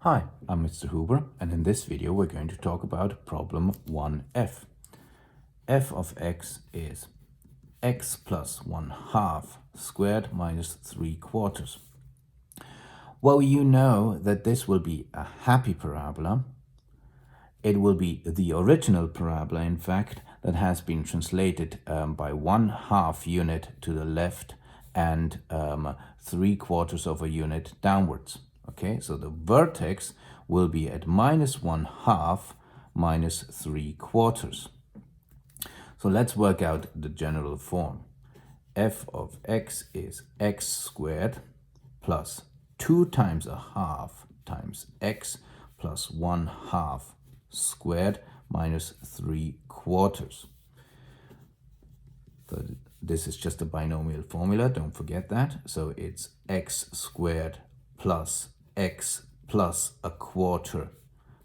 Hi, I'm Mr. Huber, and in this video we're going to talk about problem 1f. f of x is x plus 1/2 squared minus 3/4. Well, you know that this will be a happy parabola. It will be the original parabola, in fact, that has been translated by 1/2 unit to the left and 3/4 of a unit downwards. Okay, so the vertex will be at minus 1/2 minus 3/4. So let's work out the general form. F of x is x squared plus 2 times 1/2 times x plus 1/2 squared minus 3/4. So this is just a binomial formula, don't forget that. So it's x squared plus x plus 1/4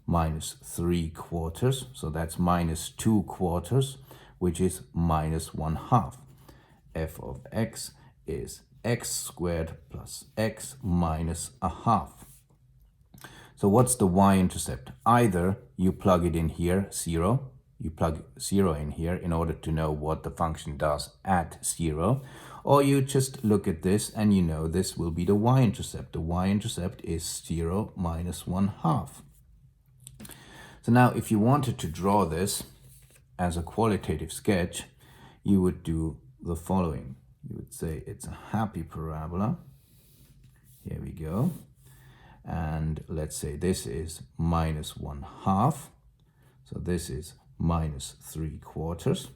minus 3/4. So that's minus 2/4, which is minus 1/2. F of x is x squared plus x minus 1/2. So what's the y-intercept? Either you plug it in here, 0. You plug 0 in here in order to know what the function does at 0. Or you just look at this and you know this will be the y-intercept. The y-intercept is 0 minus 1/2. So now if you wanted to draw this as a qualitative sketch, you would do the following. You would say it's a happy parabola. Here we go. And let's say this is minus 1/2. So this is minus 3/4.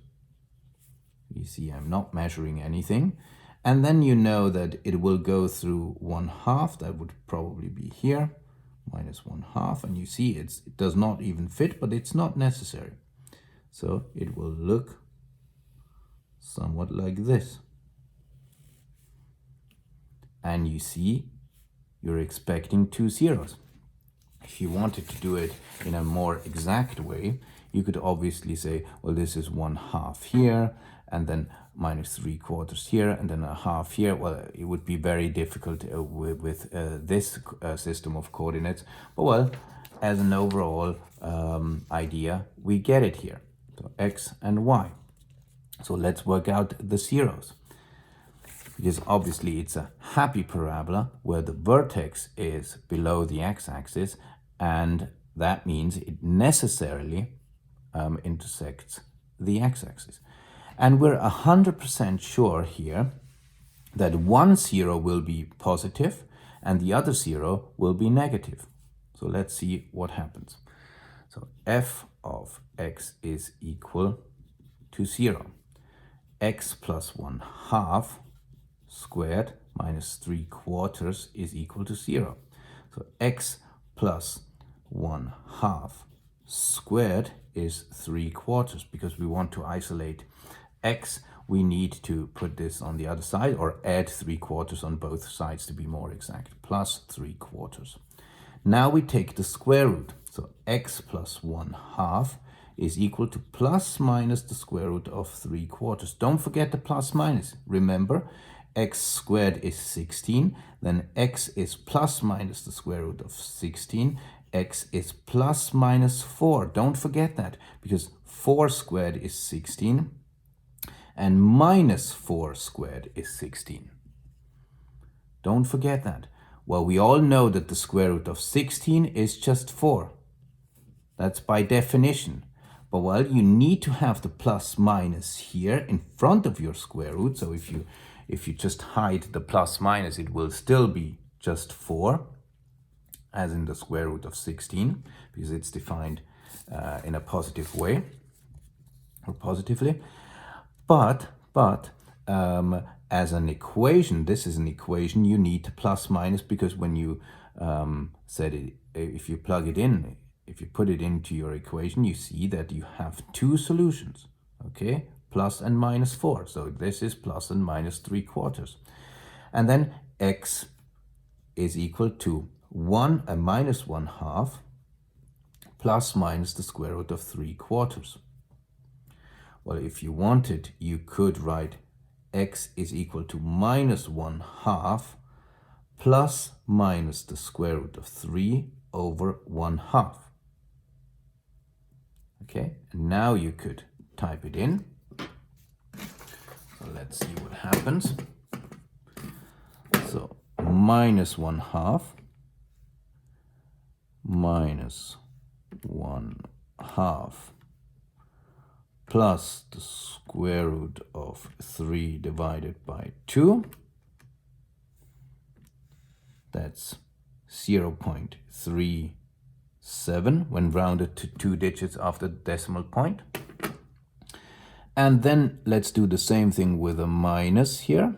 You see I'm not measuring anything. And then you know that it will go through 1/2. That would probably be here. Minus 1/2. And you see it does not even fit, but it's not necessary. So it will look somewhat like this. And you see you're expecting 2 zeros. If you wanted to do it in a more exact way, you could obviously say, well, this is 1/2 here, and then minus 3/4 here, and then 1/2 here. Well, it would be very difficult with this system of coordinates. But well, as an overall idea, we get it here. So x and y. So let's work out the zeros. Because obviously it's a happy parabola where the vertex is below the x-axis, and that means it necessarily intersects the x-axis. And we're 100% sure here that one 0 will be positive and the other 0 will be negative. So let's see what happens. So f of x is equal to 0. X plus 1/2 squared minus 3/4 is equal to 0. So x plus 1/2 squared is 3/4. Because we want to isolate x, we need to put this on the other side, or add 3/4 on both sides to be more exact, plus 3/4. Now we take the square root. So x plus 1/2 is equal to plus minus the square root of 3/4. Don't forget the plus minus. Remember, x squared is 16, then x is plus minus the square root of 16. X is plus minus 4. Don't forget that, because 4 squared is 16, and minus 4 squared is 16. Don't forget that. Well, we all know that the square root of 16 is just 4. That's by definition. But well, you need to have the plus minus here in front of your square root. So if you just hide the plus minus, it will still be just 4, as in the square root of 16, because it's defined in a positive way, or positively. But as an equation, this is an equation, you need plus minus, because when you said it, if you plug it in, if you put it into your equation, you see that you have 2 solutions, okay? Plus and minus 4. So this is plus and minus 3/4. And then x is equal to 1 and minus 1/2 plus minus the square root of 3/4. Well, if you wanted, you could write x is equal to minus 1/2 plus minus the square root of 3 over 1/2. Okay, and now you could type it in. So let's see what happens. So minus 1/2 minus 1/2 plus the square root of 3 divided by 2. That's 0.37 when rounded to 2 digits after the decimal point. And then let's do the same thing with a minus here.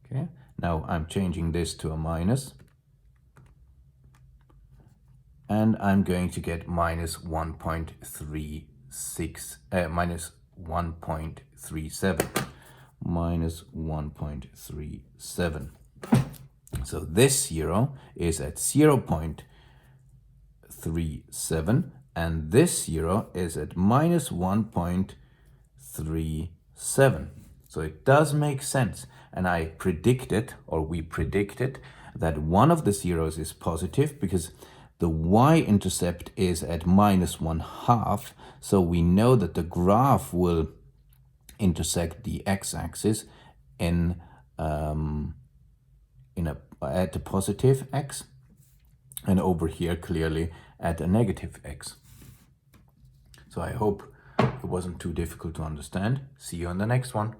Okay, now I'm changing this to a minus. And I'm going to get minus 1.36, minus 1.37. Minus 1.37. So this 0 is at 0.37 and this 0 is at minus 1.37. So it does make sense. And I predicted, or we predicted, that one of the zeros is positive because the y-intercept is at minus 1/2. So we know that the graph will intersect the x-axis at a positive x, and over here clearly at a negative x. So I hope it wasn't too difficult to understand. See you on the next one.